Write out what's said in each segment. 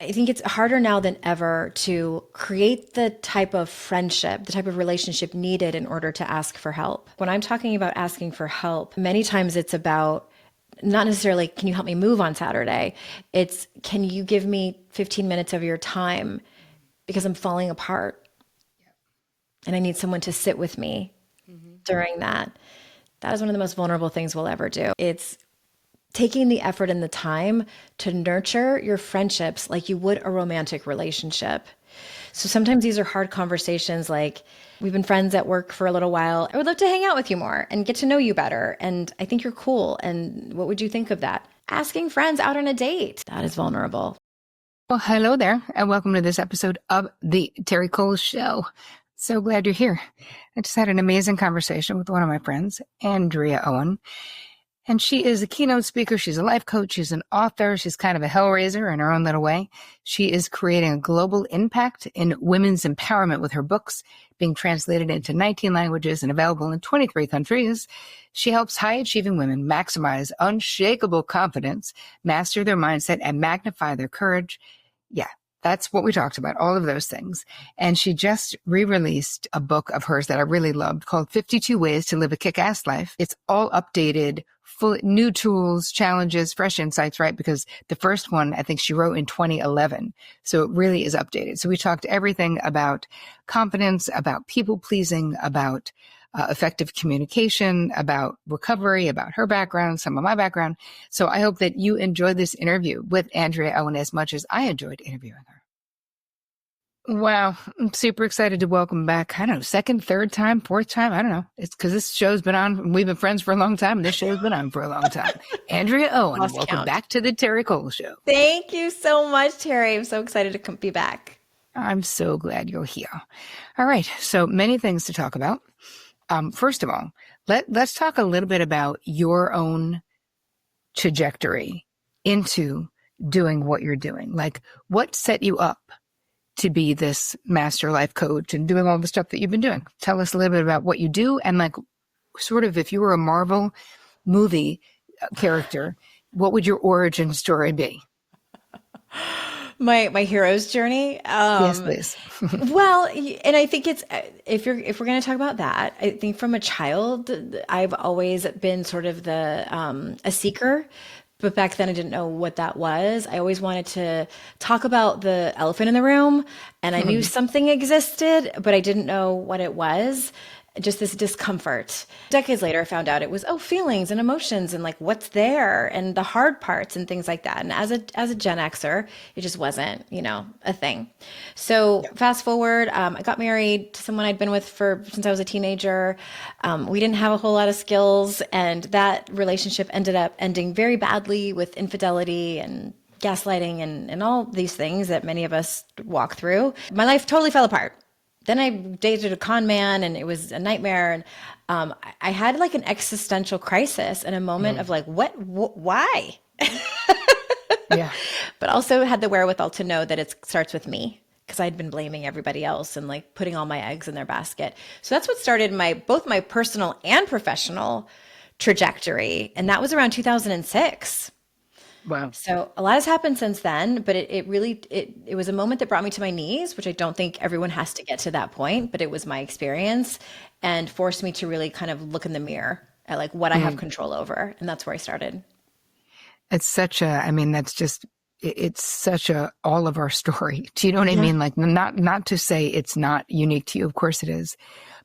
I think it's harder now than ever to create the type of friendship, the type of relationship needed in order to ask for help. When I'm talking about asking for help, many times it's about not necessarily, can you help me move on Saturday? It's, can you give me 15 minutes of your time because I'm falling apart and I need someone to sit with me during that. That is one of the most vulnerable things we'll ever do. It's taking the effort and the time to nurture your friendships like you would a romantic relationship. So sometimes these are hard conversations like, we've been friends at work for a little while. I would love to hang out with you more and get to know you better. And I think you're cool. And what would you think of that? Asking friends out on a date. That is vulnerable. Well, hello there, and welcome to this episode of the Terri Cole Show. So glad you're here. I just had an amazing conversation with one of my friends, Andrea Owen. And she is a keynote speaker. She's a life coach. She's an author. She's kind of a Hellraiser in her own little way. She is creating a global impact in women's empowerment with her books being translated into 19 languages and available in 23 countries. She helps high-achieving women maximize unshakable confidence, master their mindset, and magnify their courage. Yeah, that's what we talked about, all of those things. And she just re-released a book of hers that I really loved called 52 Ways to Live a Kick-Ass Life. It's all updated, full new tools, challenges, fresh insights, right? Because the first one, I think she wrote in 2011. So it really is updated. So we talked everything about confidence, about people pleasing, about effective communication, about recovery, about her background, some of my background. So I hope that you enjoyed this interview with Andrea Owen as much as I enjoyed interviewing her. Wow. I'm super excited to welcome back. I don't know, second, third time, fourth time. I don't know. It's because this show's been on. We've been friends for a long time. And this show's been on for a long time. Andrea Owen, Lost welcome count. back to the Terri Cole Show. Thank you so much, Terri. I'm so excited to be back. I'm so glad you're here. All right. So many things to talk about. First of all, let's talk a little bit about your own trajectory into doing what you're doing. Like, what set you up to be this master life coach and doing all the stuff that you've been doing? Tell us a little bit about what you do and, like, sort of, if you were a Marvel movie character, what would your origin story be? My hero's journey. Yes, please. Well, and I think it's, if we're going to talk about that, I think from a child, I've always been sort of a seeker. But back then I didn't know what that was. I always wanted to talk about the elephant in the room, and I knew something existed, but I didn't know what it was. Just this discomfort. Decades later, I found out it was, feelings and emotions and like what's there and the hard parts and things like that. And as a Gen Xer, it just wasn't, a thing. So fast forward, I got married to someone I'd been with since I was a teenager. We didn't have a whole lot of skills, and that relationship ended up ending very badly with infidelity and gaslighting and all these things that many of us walk through. My life totally fell apart. Then I dated a con man, and it was a nightmare. And I had like an existential crisis and a moment of like, why? Yeah. But also had the wherewithal to know that it starts with me, because I'd been blaming everybody else and like putting all my eggs in their basket. So that's what started both my personal and professional trajectory. And that was around 2006. Wow. So a lot has happened since then, but it really was a moment that brought me to my knees, which I don't think everyone has to get to that point, but it was my experience and forced me to really kind of look in the mirror at like what I have control over. And that's where I started. It's such it's such a all of our story. Do you know what I mean? Like, not to say it's not unique to you. Of course it is.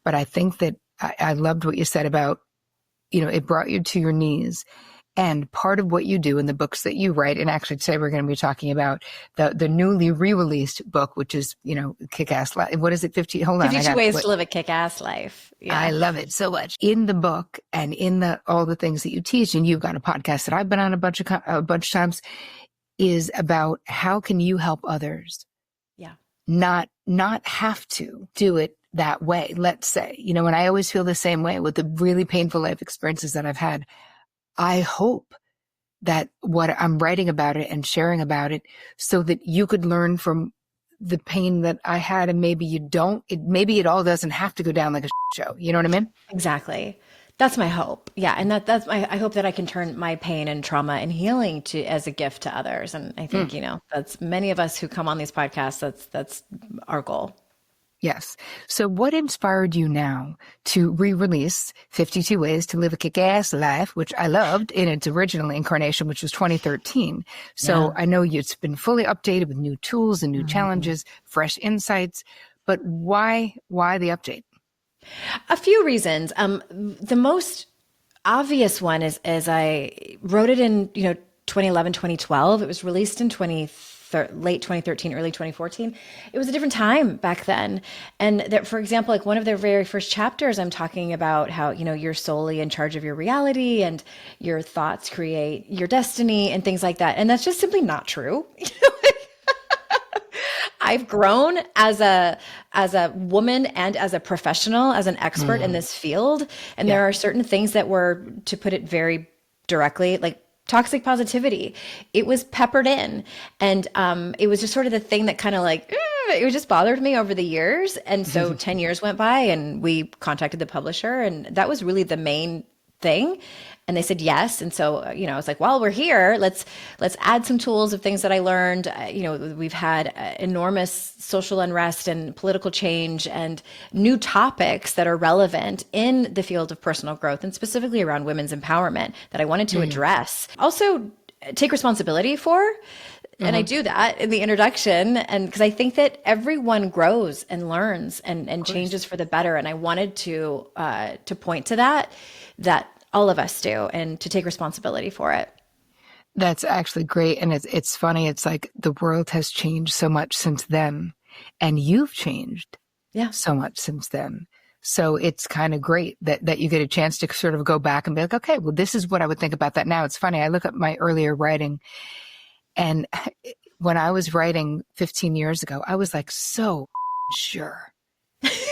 But I think that I loved what you said about, it brought you to your knees. And part of what you do in the books that you write, and actually today we're going to be talking about the newly re-released book, which is, Kick-Ass Life. What is it? 52 Ways to Live a Kick-Ass Life. Yeah. I love it so much. In the book and in all the things that you teach, and you've got a podcast that I've been on a bunch of times, is about how can you help others? Yeah. Not have to do it that way. Let's say, and I always feel the same way with the really painful life experiences that I've had. I hope that what I'm writing about it and sharing about it so that you could learn from the pain that I had, and maybe you don't. Maybe it all doesn't have to go down like a show. You know what I mean? Exactly. That's my hope. Yeah. And I hope that I can turn my pain and trauma and healing to as a gift to others. And I think, that's many of us who come on these podcasts, that's our goal. Yes. So what inspired you now to re-release 52 Ways to Live a Kick-Ass Life, which I loved in its original incarnation, which was 2013. So I know it's been fully updated with new tools and new challenges, fresh insights, but why the update? A few reasons. The most obvious one is I wrote it in, 2011, 2012. It was released in late 2013, early 2014. It was a different time back then. And that, for example, like one of their very first chapters, I'm talking about how, you're solely in charge of your reality and your thoughts create your destiny and things like that. And that's just simply not true. I've grown as a woman and as a professional, as an expert in this field. And there are certain things that were, to put it very directly, like toxic positivity. It was peppered in. And it was just sort of the thing that kind of like, it just bothered me over the years. And so 10 years went by and we contacted the publisher, and that was really the main thing. And they said yes. And so, I was like, well, we're here. Let's add some tools of things that I learned. We've had enormous social unrest and political change and new topics that are relevant in the field of personal growth, and specifically around women's empowerment, that I wanted to address. Also, take responsibility for. And I do that in the introduction. And because I think that everyone grows and learns and changes for the better. And I wanted to point to that all of us do, and to take responsibility for it. That's actually great. And it's funny. It's like the world has changed so much since then, and you've changed so much since then. So it's kind of great that you get a chance to sort of go back and be like, okay, well, this is what I would think about that now. It's funny. I look at my earlier writing, and when I was writing 15 years ago, I was like, so sure.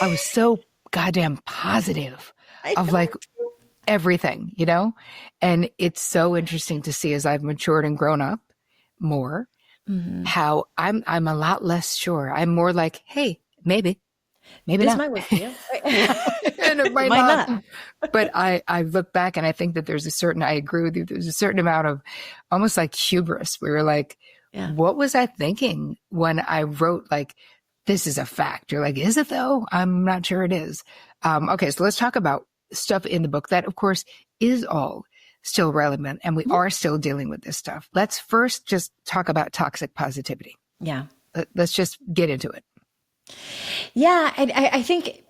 I was so goddamn positive of like everything, and it's so interesting to see as I've matured and grown up more, how I'm a lot less sure. I'm more like, hey, maybe this not. Might work for you. And it might not. But I look back and I think that I agree with you. There's a certain amount of almost like hubris. We were like, what was I thinking when I wrote like, this is a fact? You're like, is it though? I'm not sure it is. Okay. So let's talk about stuff in the book that, of course, is all still relevant, and we are still dealing with this stuff. Let's first just talk about toxic positivity. Yeah. Let's just get into it. Yeah. And I think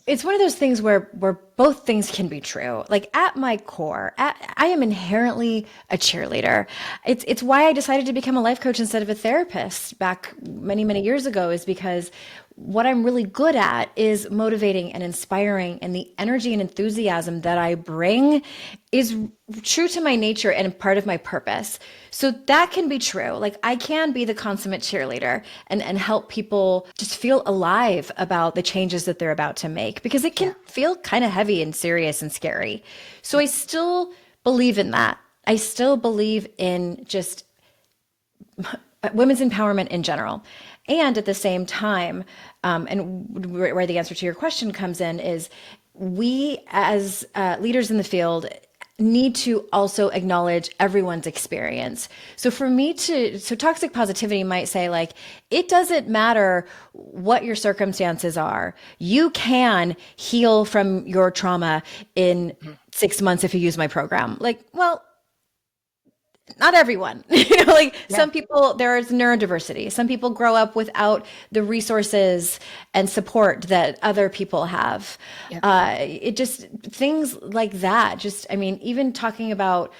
it's one of those things where both things can be true. Like at my core, I am inherently a cheerleader. It's why I decided to become a life coach instead of a therapist back many, many years ago, is because what I'm really good at is motivating and inspiring, and the energy and enthusiasm that I bring is true to my nature and part of my purpose. So that can be true. Like I can be the consummate cheerleader and help people just feel alive about the changes that they're about to make, because it can feel kind of heavy and serious and scary. So I still believe in that. I still believe in just women's empowerment in general. And at the same time, and where the answer to your question comes in, is we as leaders in the field need to also acknowledge everyone's experience. So for me so toxic positivity might say like, it doesn't matter what your circumstances are. You can heal from your trauma in 6 months if you use my program. Like, well, not everyone, some people, there is neurodiversity. Some people grow up without the resources and support that other people have. It just, things like that, even talking about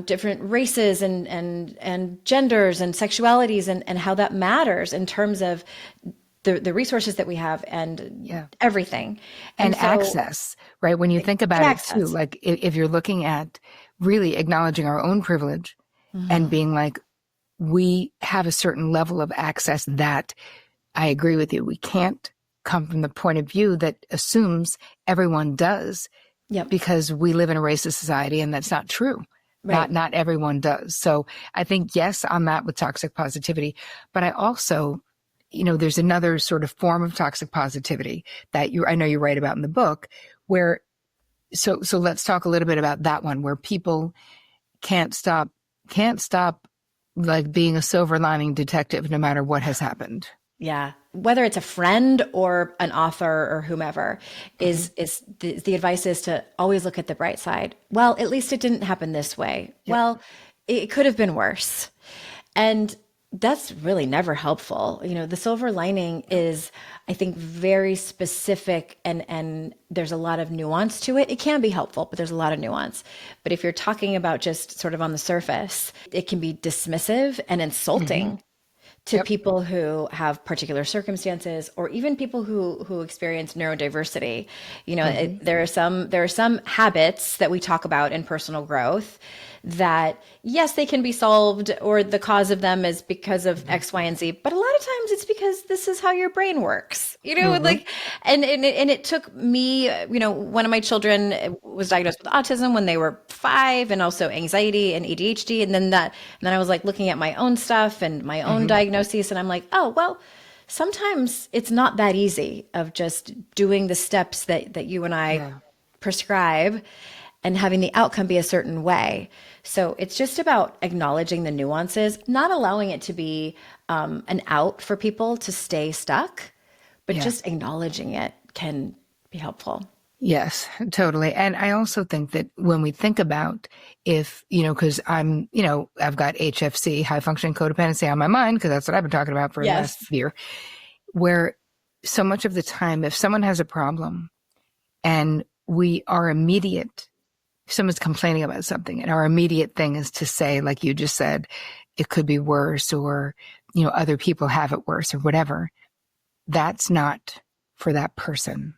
different races and genders and sexualities and how that matters in terms of the resources that we have and everything. And so, access, right? When you think about it too, like if you're looking at really acknowledging our own privilege and being like, we have a certain level of access that I agree with you. We can't come from the point of view that assumes everyone does because we live in a racist society, and that's not true. Right. Not everyone does. So I think, yes, on that with toxic positivity, but I also, there's another sort of form of toxic positivity that I know you write about in the book, where So let's talk a little bit about that one where people can't stop like being a silver lining detective no matter what has happened. Yeah. Whether it's a friend or an author or whomever, Hmm. is the advice is to always look at the bright side. Well, at least it didn't happen this way. Yep. Well, it could have been worse. And that's really never helpful. The silver lining is, I think, very specific, and there's a lot of nuance to it. It can be helpful, but there's a lot of nuance. But if you're talking about just sort of on the surface, it can be dismissive and Hmm. insulting to Yep. people who have particular circumstances, or even people who experience neurodiversity. Hmm. There are some habits that we talk about in personal growth that, yes, they can be solved, or the cause of them is because of Hmm. X, Y, and Z, but a lot of times it's because this is how your brain works. Hmm. Like, and it took me, one of my children was diagnosed with autism when they were 5, and also anxiety and ADHD. And then I was like looking at my own stuff and my own Hmm. diagnoses, and I'm like, oh, well, sometimes it's not that easy of just doing the steps that you and I Yeah. prescribe and having the outcome be a certain way. So it's just about acknowledging the nuances, not allowing it to be an out for people to stay stuck, but Yeah. just acknowledging it can be helpful. Yes, totally. And I also think that when we think about if, because I've got HFC, high functioning codependency on my mind, because that's what I've been talking about for the last Yes. year, where so much of the time, if someone has a problem and we are immediate, if someone's complaining about something and our immediate thing is to say, like you just said, it could be worse, or, other people have it worse or whatever, that's not for that person.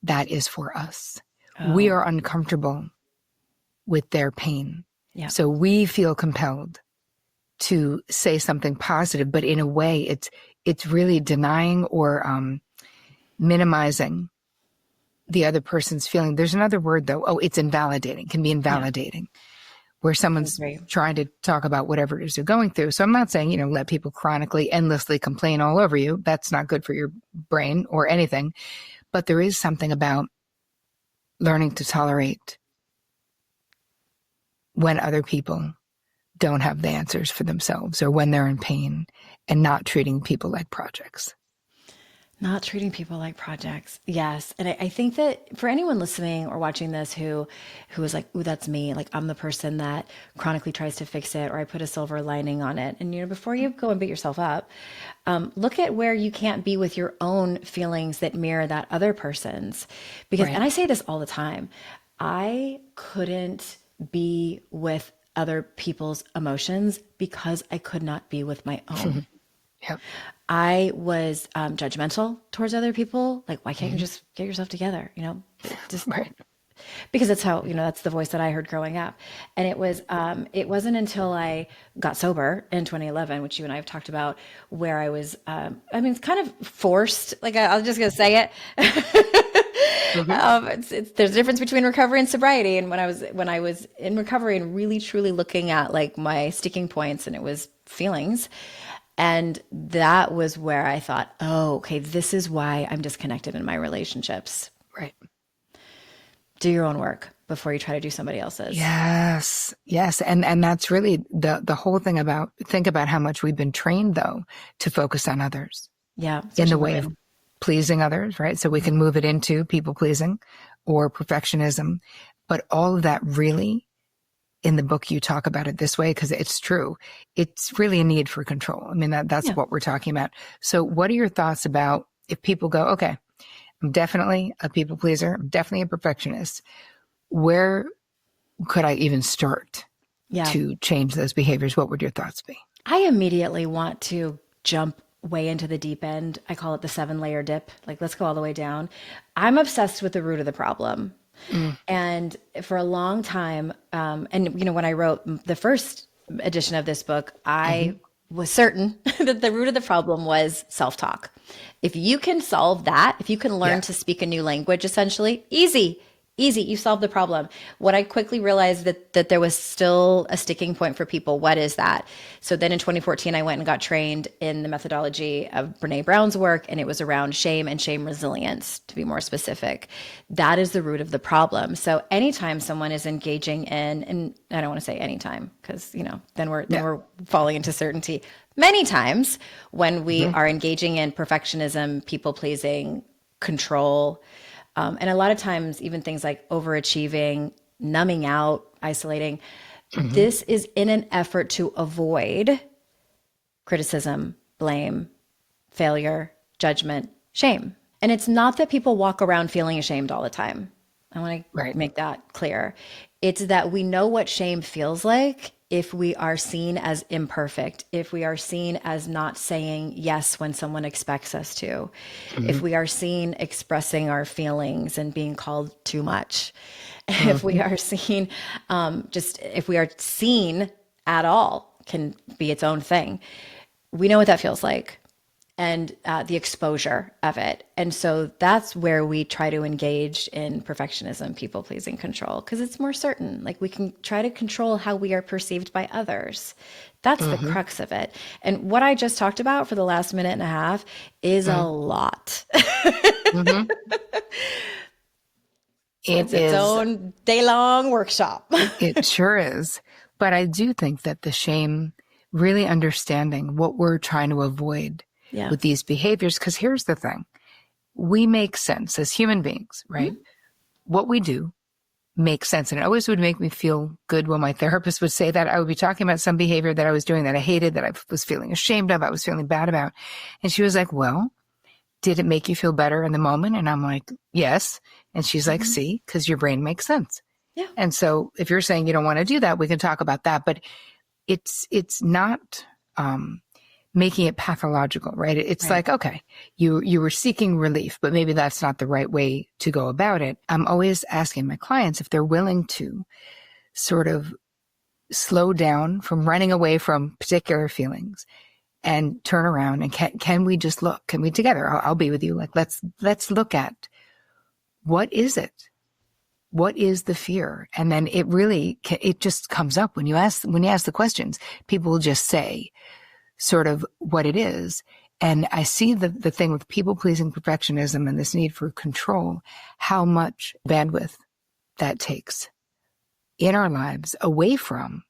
That is for us. We Oh, are uncomfortable with their pain. yeah. So we feel compelled to say something positive, but in a way it's really denying or minimizing the other person's feeling. There's another word though. Oh, it's invalidating. Can be Yeah. invalidating where I someone's agree. trying to talk about whatever it is they're going through. So I'm not saying, let people chronically, endlessly complain all over you. That's not good for your brain or anything. But there is something about learning to tolerate when other people don't have the answers for themselves or when they're in pain, and not treating people like projects. Not treating people like projects. Yes. And I think that for anyone listening or watching this who is like, ooh, that's me. Like, I'm the person that chronically tries to fix it, or I put a silver lining on it. And before you go and beat yourself up, look at where you can't be with your own feelings that mirror that other person's. Because, and Right. I say this all the time, I couldn't be with other people's emotions because I could not be with my own. Yep. I was judgmental towards other people. Like, why can't you Hmm. just get yourself together? Just Right. because that's how, that's the voice that I heard growing up. And it wasn't until I got sober in 2011, which you and I have talked about, where I was, I mean, it's kind of forced. Like, I was just going to say it. Hmm. There's a difference between recovery and sobriety. And when I was in recovery and really truly looking at like my sticking points, and it was feelings, and that was where I thought, oh, okay, this is why I'm disconnected in my relationships. Right. Do your own work before you try to do somebody else's. Yes. Yes. And that's really the whole thing about, think about how much we've been trained though to focus on others Yeah, in the especially way of women. pleasing others, right? So we can move it into people pleasing or perfectionism. But all of that really, in the book, you talk about it this way because it's true. It's really a need for control. I mean, that's Yeah. what we're talking about. So what are your thoughts about if people go, okay, I'm definitely a people pleaser. I'm definitely a perfectionist. Where could I even start Yeah. to change those behaviors? What would your thoughts be? I immediately want to jump way into the deep end. I call it the 7 layer dip. Like, let's go all the way down. I'm obsessed with the root of the problem. Mm, And for a long time, and when I wrote the first edition of this book, hmm. I was certain that the root of the problem was self-talk. If you can solve that, if you can learn Yeah. to speak a new language, essentially, easy, Easy, you solved the problem. What I quickly realized that there was still a sticking point for people. What is that? So then in 2014, I went and got trained in the methodology of Brene Brown's work, and it was around shame and shame resilience, to be more specific. That is the root of the problem. So anytime someone is engaging in, and I don't want to say anytime because then we're falling into certainty. Many times when we are engaging in perfectionism, people pleasing, control. And a lot of times, even things like overachieving, numbing out, isolating, this is in an effort to avoid criticism, blame, failure, judgment, shame. And it's not that people walk around feeling ashamed all the time. I want to Right. make that clear. It's that we know what shame feels like if we are seen as imperfect, if we are seen as not saying yes when someone expects us to, if we are seen expressing our feelings and being called too much, if we are seen, just if we are seen at all, can be its own thing. We know what that feels like and the exposure of it. And so that's where we try to engage in perfectionism, people pleasing, control, because it's more certain. Like we can try to control how we are perceived by others. That's the crux of it. And what I just talked about for the last minute and a half is a lot. Mm-hmm. It It's its is. own day long workshop. It sure is. But I do think that the shame, really understanding what we're trying to avoid Yeah. with these behaviors, because here's the thing. We make sense as human beings, right? What we do makes sense. And it always would make me feel good when my therapist would say that. I would be talking about some behavior that I was doing that I hated, that I was feeling ashamed of, I was feeling bad about. And she was like, well, did it make you feel better in the moment? And I'm like, yes. And she's like, see, because your brain makes sense. Yeah. And so if you're saying you don't want to do that, we can talk about that. But it's not making it pathological, right? It's Right. like, okay, you were seeking relief, but maybe that's not the right way to go about it. I'm always asking my clients if they're willing to sort of slow down from running away from particular feelings and turn around and can we just look? Can we together? I'll be with you. Like let's look at what is it? What is the fear? And then it just comes up when you ask the questions. People will just say sort of what it is. And I see the thing with people pleasing, perfectionism, and this need for control, how much bandwidth that takes in our lives away from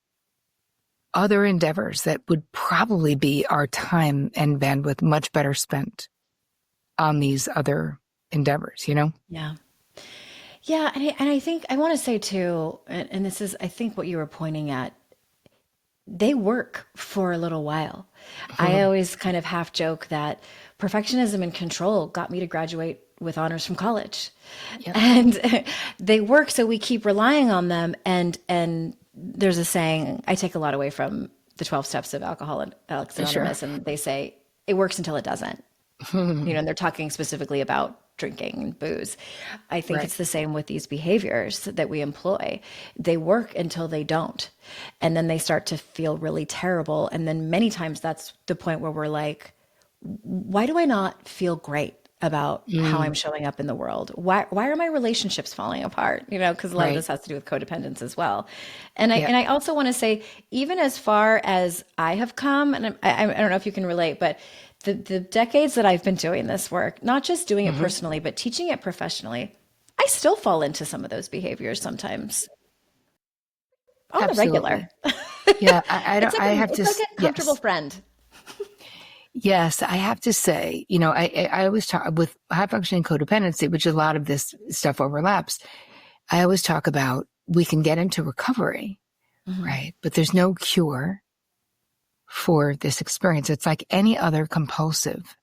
other endeavors that would probably be our time and bandwidth much better spent on these other endeavors, Yeah. Yeah. And I think I want to say too, and this is, I think, what you were pointing at, they work for a little while. I always kind of half joke that perfectionism and control got me to graduate with honors from college. Yep. And they work, so we keep relying on them. And there's a saying, I take a lot away from the 12 steps of Alcoholics Sure. Anonymous, and they say it works until it doesn't. And they're talking specifically about drinking and booze. I think Right. it's the same with these behaviors that we employ. They work until they don't. And then they start to feel really terrible. And then many times that's the point where we're like, why do I not feel great about how I'm showing up in the world? Why are my relationships falling apart? Because a lot of Right. this has to do with codependence as well. And Yeah. I also want to say, even as far as I have come, and I don't know if you can relate, but the decades that I've been doing this work, not just doing it personally, but teaching it professionally, I still fall into some of those behaviors sometimes on the regular. Absolutely. Yeah. I It's don't, like I a have to, it's like a comfortable yes. friend. Yes, I have to say, I always talk with high functioning codependency, which a lot of this stuff overlaps. I always talk about we can get into recovery, right? But there's no cure for this experience. It's like any other compulsive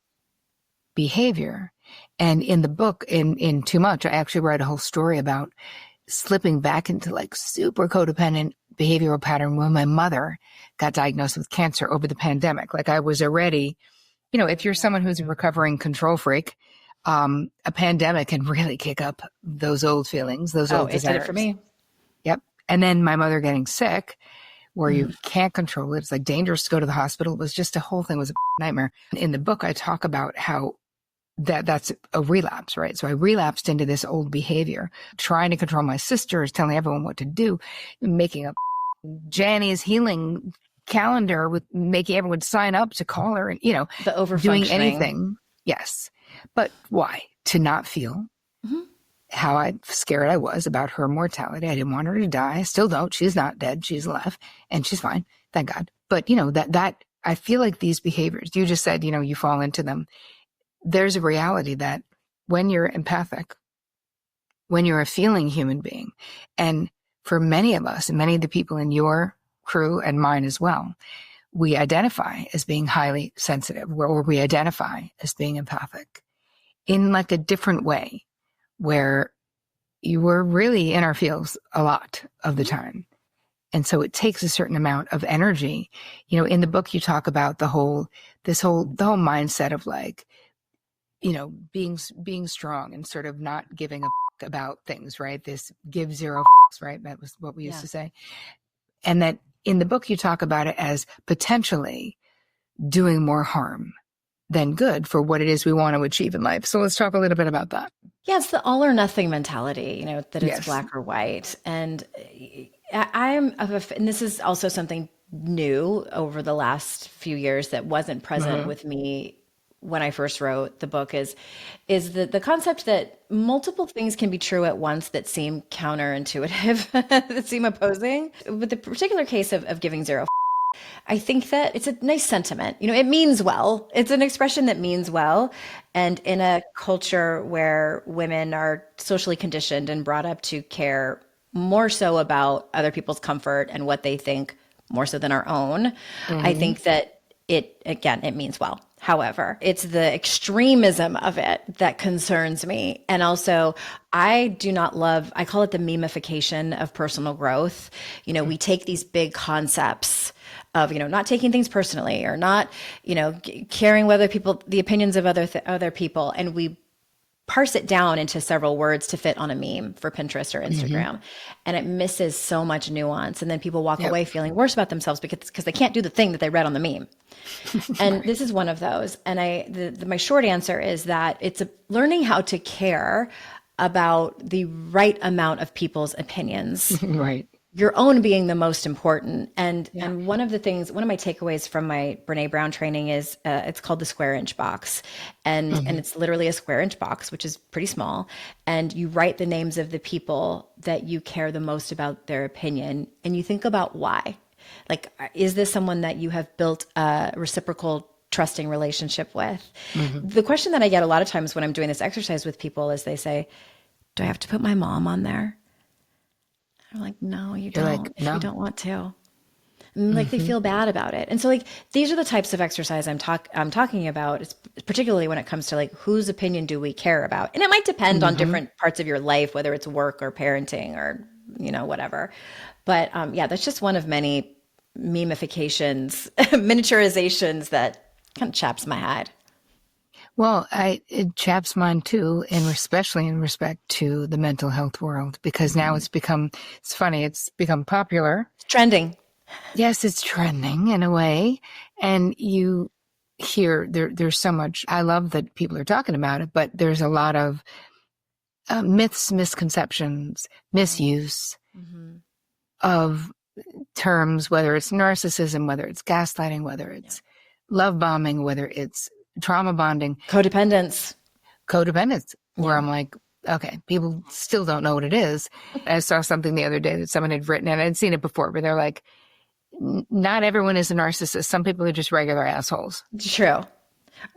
behavior. And in the book, in Too Much, I actually write a whole story about slipping back into like super codependent behavioral pattern when my mother got diagnosed with cancer over the pandemic. Like I was already, if you're someone who's a recovering control freak, a pandemic can really kick up those old feelings, those Oh, old it did it for desires. me. Yep. And then my mother getting sick, where you can't control it. It's like dangerous to go to the hospital. It was just a whole thing was a nightmare. In the book, I talk about how that's a relapse, right? So I relapsed into this old behavior, trying to control my sisters, telling everyone what to do, making a Janny's healing calendar with making everyone sign up to call her and, The doing overfunctioning. anything. Yes. But why? To not feel Mhm. how scared I was about her mortality. I didn't want her to die. I still don't. She's not dead. She's alive and she's fine. Thank God. But that I feel like these behaviors, you just said, you fall into them. There's a reality that when you're empathic, when you're a feeling human being, and for many of us, and many of the people in your crew and mine as well, we identify as being highly sensitive, or we identify as being empathic in like a different way, where you were really in our feels a lot of the time. And so it takes a certain amount of energy. In the book, you talk about the whole mindset of like, being strong and sort of not giving a about things, right? This give zero right? That was what we used Yeah. to say. And that in the book, you talk about it as potentially doing more harm than good for what it is we want to achieve in life. So let's talk a little bit about that. Yeah, it's the all or nothing mentality, that it's Yes. black or white. And and this is also something new over the last few years that wasn't present Mm-hmm. with me when I first wrote the book is the concept that multiple things can be true at once that seem counterintuitive, that seem opposing. With the particular case of giving zero, I think that it's a nice sentiment. It means well. It's an expression that means well. And in a culture where women are socially conditioned and brought up to care more so about other people's comfort and what they think more so than our own, I Mm-hmm. think that it means well. However, it's the extremism of it that concerns me. And also, I do not love, I call it the memification of personal growth. We take these big concepts of, not taking things personally or not, caring whether the opinions of other people, and we parse it down into several words to fit on a meme for Pinterest or Mm-hmm. Instagram. And it misses so much nuance. And then people walk Yep. away feeling worse about themselves because they can't do the thing that they read on the meme. And Right. this is one of those. And my short answer is that it's learning how to care about the right amount of people's opinions, Right. your own being the most important. And Yeah. and one of my takeaways from my Brene Brown training is it's called the square inch box, and Mm-hmm. it's literally a square inch box, which is pretty small, and you write the names of the people that you care the most about their opinion, and you think about why. Like, is this someone that you have built a reciprocal trusting relationship with? Mm-hmm. The question that I get a lot of times when I'm doing this exercise with people is they say, do I have to put my mom on there? I'm like, no, you You're like, don't, if you no. don't want to. And like they Mm-hmm. feel bad about it. And so like these are the types of exercise I'm talking about. It's particularly when it comes to like whose opinion do we care about? And it might depend on Mm-hmm. different parts of your life, whether it's work or parenting or whatever. But yeah, that's just one of many memifications, miniaturizations that kind of chaps my hide. Well, it chaps mine too, and especially in respect to the mental health world, because now Mhm. it's funny, it's become popular. It's trending. Yes, it's trending in a way. And you hear there's so much. I love that people are talking about it, but there's a lot of myths, misconceptions, misuse Mm-hmm. of terms, whether it's narcissism, whether it's gaslighting, whether Yeah. it's love bombing, whether it's trauma bonding, Codependence. codependence, where Yeah. I'm like, okay, people still don't know what it is. I saw something the other day that someone had written, and I'd seen it before, but they're like, not everyone is a narcissist. Some people are just regular assholes, True.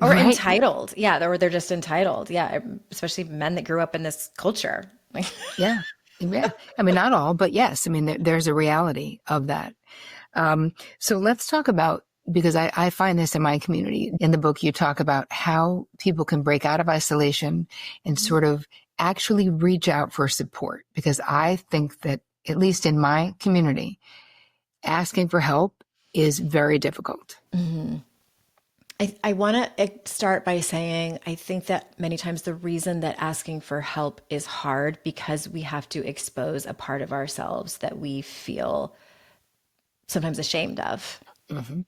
Or right? entitled. Yeah, or they're just entitled. Yeah, especially men that grew up in this culture. Like, Yeah. Yeah. I mean, not all, but yes. I mean, there's a reality of that. So let's talk about, because I find this in my community. In the book, you talk about how people can break out of isolation and sort of actually reach out for support. Because I think that, at least in my community, asking for help is very difficult. mhm. I want to start by saying I think that many times the reason that asking for help is hard because we have to expose a part of ourselves that we feel sometimes ashamed of. Hmm.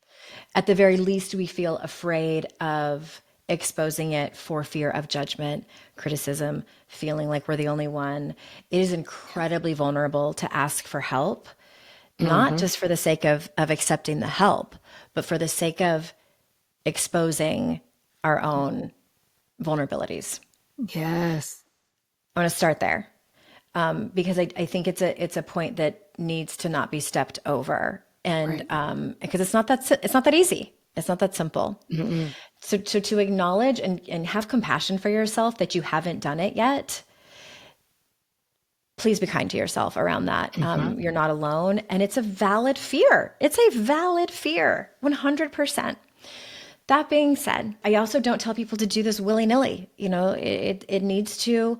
At the very least, we feel afraid of exposing it for fear of judgment, criticism, feeling like we're the only one. It is incredibly vulnerable to ask for help, not Mm-hmm. just for the sake of accepting the help, but for the sake of exposing our own vulnerabilities. Yes. I want to start there, because I think it's a point that needs to not be stepped over, and Right. because it's not that easy. It's not that simple. Mm-mm. So to acknowledge and have compassion for yourself that you haven't done it yet. Please be kind to yourself around that. Mm-hmm. You're not alone, and it's a valid fear. It's a valid fear, 100%. That being said, I also don't tell people to do this willy-nilly. It needs to.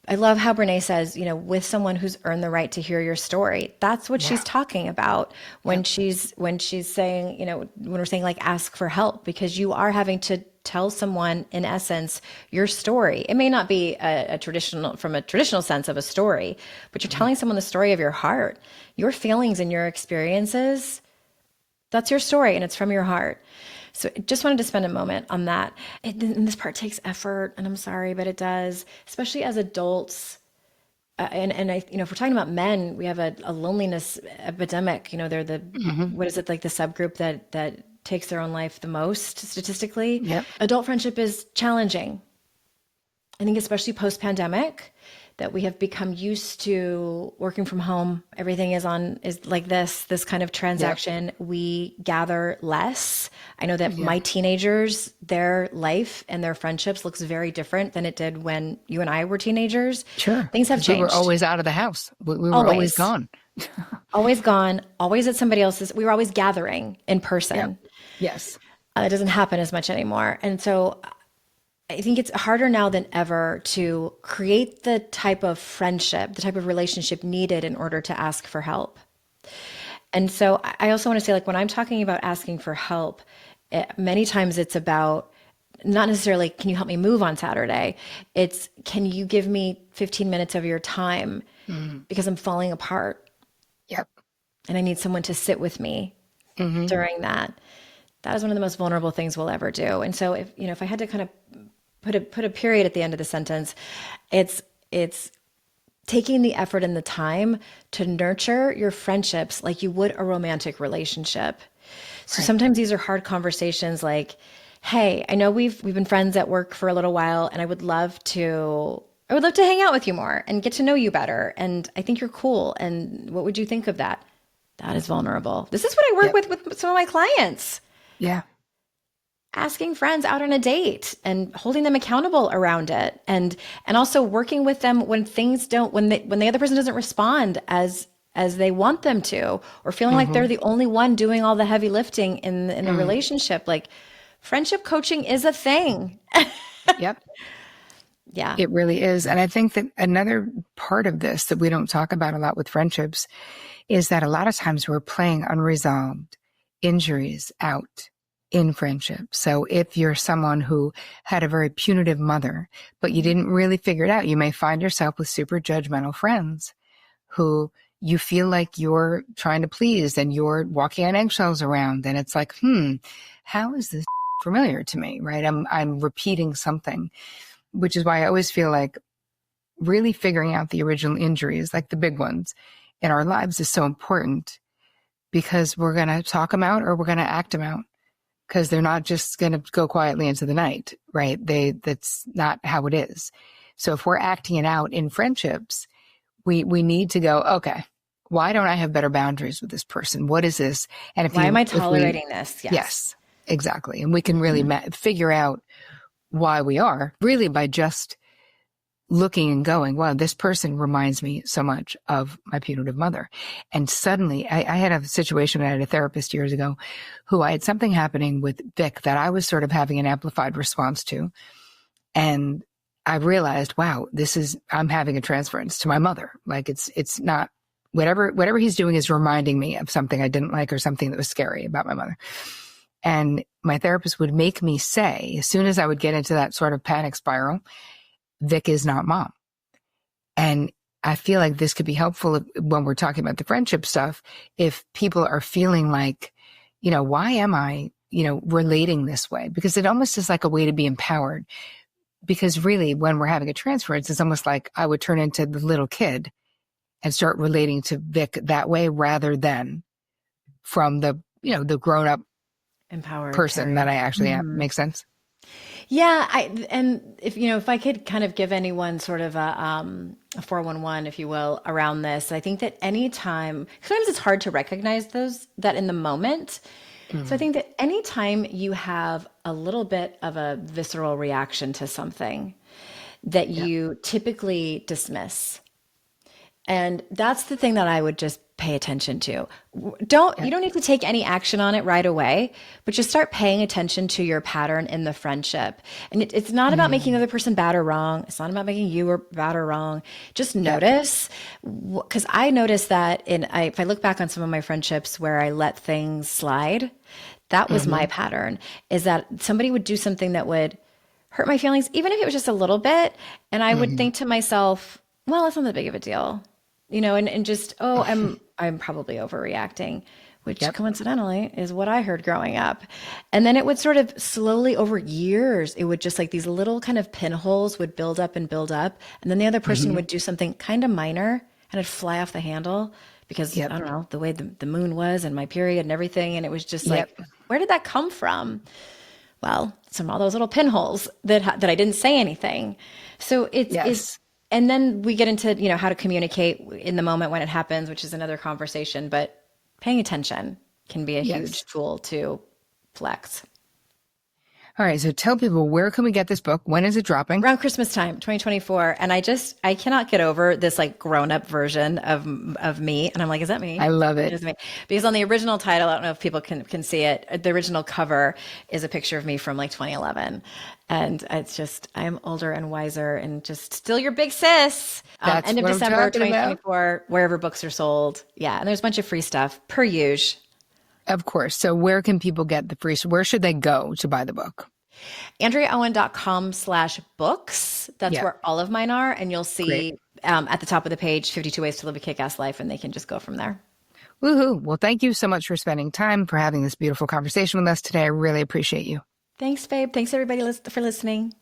I love how Brene says, with someone who's earned the right to hear your story. That's what Yeah. she's talking about when Yep. she's saying, when we're saying like ask for help, because you are having to tell someone in essence your story. It may not be a traditional from a traditional sense of a story, but you're Mm-hmm. telling someone the story of your heart, your feelings and your experiences. That's your story and it's from your heart. So I just wanted to spend a moment on that. And this part takes effort, and I'm sorry, but it does, especially as adults. And I, if we're talking about men, we have a loneliness epidemic. They're the, Mm-hmm. what is it, like the subgroup that takes their own life the most statistically. Yep. Adult friendship is challenging. I think especially post-pandemic, that we have become used to working from home. Everything is like this kind of Yep. transaction. We gather less. I know that Yeah. my teenagers, their life and their friendships looks very different than it did when you and I were teenagers. Sure. Things have Because we were changed. always out of the house. We were always Always. gone. Always gone, always at somebody else's. We were always gathering in Yep. person. Yes. It doesn't happen as much anymore. And so I think it's harder now than ever to create the type of friendship, the type of relationship needed in order to ask for help. And so I also want to say, like, when I'm talking about asking for help, many times it's about not necessarily, can you help me move on Saturday? It's, can you give me 15 minutes of your time Mm. because I'm falling apart Yep. and I need someone to sit with me Mm-hmm. during that. That is one of the most vulnerable things we'll ever do. And so if I had to kind of put a period at the end of the sentence, it's taking the effort and the time to nurture your friendships like you would a romantic relationship. So Right. sometimes these are hard conversations like, hey, I know we've been friends at work for a little while and I would love to hang out with you more and get to know you better. And I think you're cool. And what would you think of that? That is vulnerable. This is what I work Yep. with some of my clients. Yeah. Asking friends out on a date and holding them accountable around it, and also working with them when things don't when the other person doesn't respond as they want them to, or feeling like Mm-hmm. they're the only one doing all the heavy lifting in the Mm. relationship. Like, friendship coaching is a thing. Yep. Yeah. It really is. And I think that another part of this that we don't talk about a lot with friendships is that a lot of times we're playing unresolved injuries out in friendship. So if you're someone who had a very punitive mother, but you didn't really figure it out, you may find yourself with super judgmental friends who you feel like you're trying to please and you're walking on eggshells around. And it's like, how is this familiar to me? Right? I'm repeating something, which is why I always feel like really figuring out the original injuries, like the big ones in our lives, is so important, because we're going to talk them out or we're going to act them out, because they're not just going to go quietly into the night, right? That's not how it is. So if we're acting it out in friendships, we need to go, okay, why don't I have better boundaries with this person? What is this? And Why am I if we, tolerating this? Yes. yes, exactly. And we can really figure out why we are, really, by just looking and going, wow, this person reminds me so much of my punitive mother. And suddenly I had a situation. I had a therapist years ago who I had something happening with Vic that I was sort of having an amplified response to. And I realized, wow, I'm having a transference to my mother. Like it's not whatever he's doing is reminding me of something I didn't like or something that was scary about my mother. And my therapist would make me say, as soon as I would get into that sort of panic spiral, Vic is not mom. And I feel like this could be helpful when we're talking about the friendship stuff. If people are feeling like, why am I relating this way, because it almost is like a way to be empowered. Because really, when we're having a transference, it's almost like I would turn into the little kid and start relating to Vic that way rather than from the grown up Empowered person Terry. that I actually am. Make sense? Yeah, and if I could kind of give anyone sort of a 411, if you will, around this, I think that anytime, sometimes it's hard to recognize that in the moment. So I think that anytime you have a little bit of a visceral reaction to something that Yeah. you typically dismiss, and that's the thing that I would just pay attention to. You don't need to take any action on it right away, but just start paying attention to your pattern in the friendship. And it's not about making the other person bad or wrong. It's not about making you or bad or wrong. Just notice, because I noticed that if I look back on some of my friendships where I let things slide, that was my pattern, is that somebody would do something that would hurt my feelings, even if it was just a little bit. And I would think to myself, well, it's not that big of a deal. And just, I'm probably overreacting, which Yep. coincidentally is what I heard growing up. And then it would sort of slowly over years, it would just like these little kind of pinholes would build up and build up. And then the other person would do something kind of minor and it'd fly off the handle because Yep. I don't know, the way the moon was and my period and everything. And it was just like, Yep. where did that come from? Well, it's from all those little pinholes that I didn't say anything. So it's, Yes. and then we get into, how to communicate in the moment when it happens, which is another conversation, but paying attention can be a Yes. huge tool to flex. All right. So tell people, where can we get this book? When is it dropping? Around Christmas time, 2024. And I cannot get over this like grown up version of me. And I'm like, is that me? I love it. Is me? Because on the original title, I don't know if people can see it. The original cover is a picture of me from like 2011. And it's just, I'm older and wiser and just still your big sis. That's End of what I'm December, talking about. 2024, wherever books are sold. Yeah. And there's a bunch of free stuff per usual. Of course. So where can people get the free? Where should they go to buy the book? AndreaOwen.com/books. That's Yeah. where all of mine are. And you'll see at the top of the page, 52 Ways to Live a Kick-Ass Life. And they can just go from there. Woohoo. Well, thank you so much for spending time, for having this beautiful conversation with us today. I really appreciate you. Thanks, babe. Thanks, everybody, for listening.